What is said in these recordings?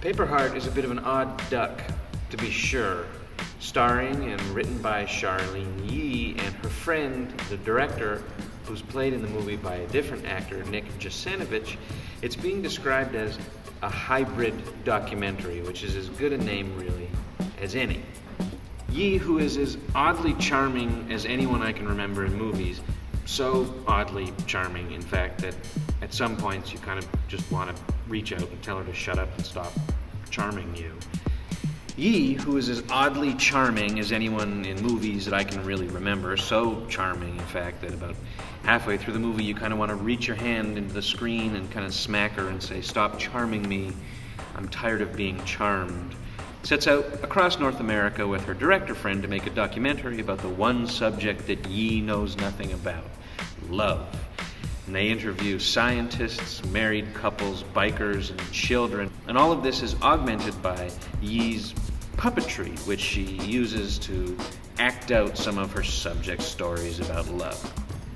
Paper Heart is a bit of an odd duck, to be sure. Starring and written by Charlene Yee and her friend, the director, who's played in the movie by a different actor, Nick Jasenovich, it's being described as a hybrid documentary, which is as good a name, really, as any. Yee, who is as oddly charming as anyone I can remember in movies, so oddly charming, in fact, that at some points you kind of just want to reach out and tell her to shut up and stop charming you. Yee, who is as oddly charming as anyone in movies that I can really remember, so charming, in fact, that about halfway through the movie you kind of want to reach your hand into the screen and kind of smack her and say, "Stop charming me, I'm tired of being charmed," sets out across North America with her director friend to make a documentary about the one subject that Yee knows nothing about, love. And they interview scientists, married couples, bikers, and children. And all of this is augmented by Yee's puppetry, which she uses to act out some of her subject stories about love.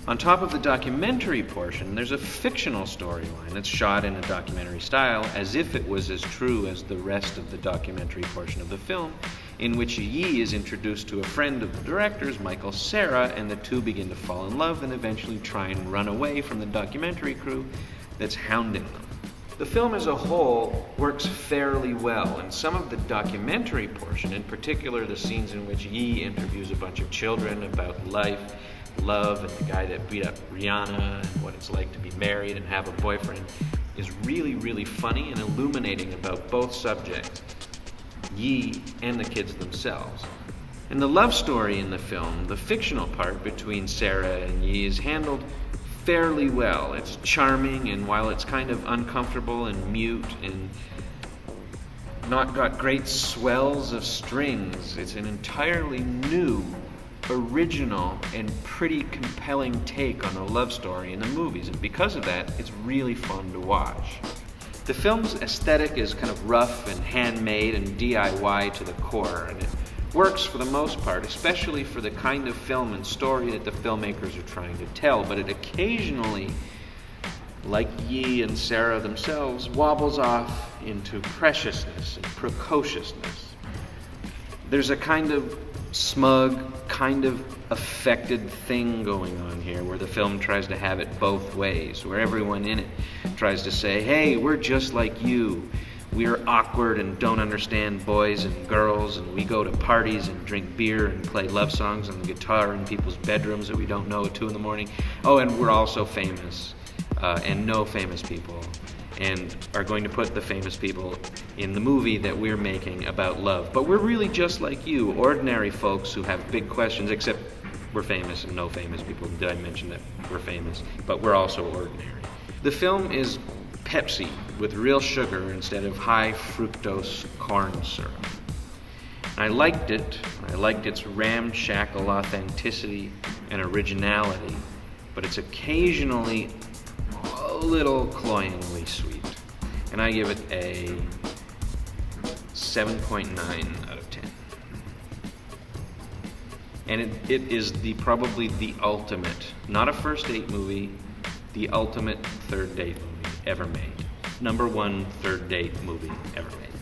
On top of the documentary portion, there's a fictional storyline that's shot in a documentary style, as if it was as true as the rest of the documentary portion of the film, in which Yee is introduced to a friend of the director's, Michael Cera, and the two begin to fall in love and eventually try and run away from the documentary crew that's hounding them. The film as a whole works fairly well, and some of the documentary portion, in particular the scenes in which Yee interviews a bunch of children about life, love, and the guy that beat up Rihanna, and what it's like to be married and have a boyfriend, is really, really funny and illuminating about both subjects, Yee and the kids themselves. And the love story in the film, the fictional part between Sarah and Yee, is handled fairly well. It's charming, and while it's kind of uncomfortable and mute and not got great swells of strings, it's an entirely new, original, and pretty compelling take on a love story in the movies, and because of that, it's really fun to watch. The film's aesthetic is kind of rough and handmade and DIY to the core, and it works for the most part, especially for the kind of film and story that the filmmakers are trying to tell, but it occasionally, like Yee and Sarah themselves, wobbles off into preciousness and precociousness. There's a kind of smug, kind of affected thing going on here where the film tries to have it both ways, where everyone in it tries to say, "Hey, we're just like you. We're awkward and don't understand boys and girls, and we go to parties and drink beer and play love songs on the guitar in people's bedrooms that we don't know at 2 in the morning. Oh, and we're also famous, and know famous people, and are going to put the famous people in the movie that we're making about love. But we're really just like you, ordinary folks who have big questions, except we're famous and know famous people. Did I mention that we're famous? But we're also ordinary." The film is Pepsi with real sugar instead of high fructose corn syrup. I liked it. I liked its ramshackle authenticity and originality, but it's occasionally a little cloyingly sweet. And I give it a 7.9 out of 10. And it is probably the ultimate, not a first date movie, the ultimate third date movie ever made. #1 third date movie ever made.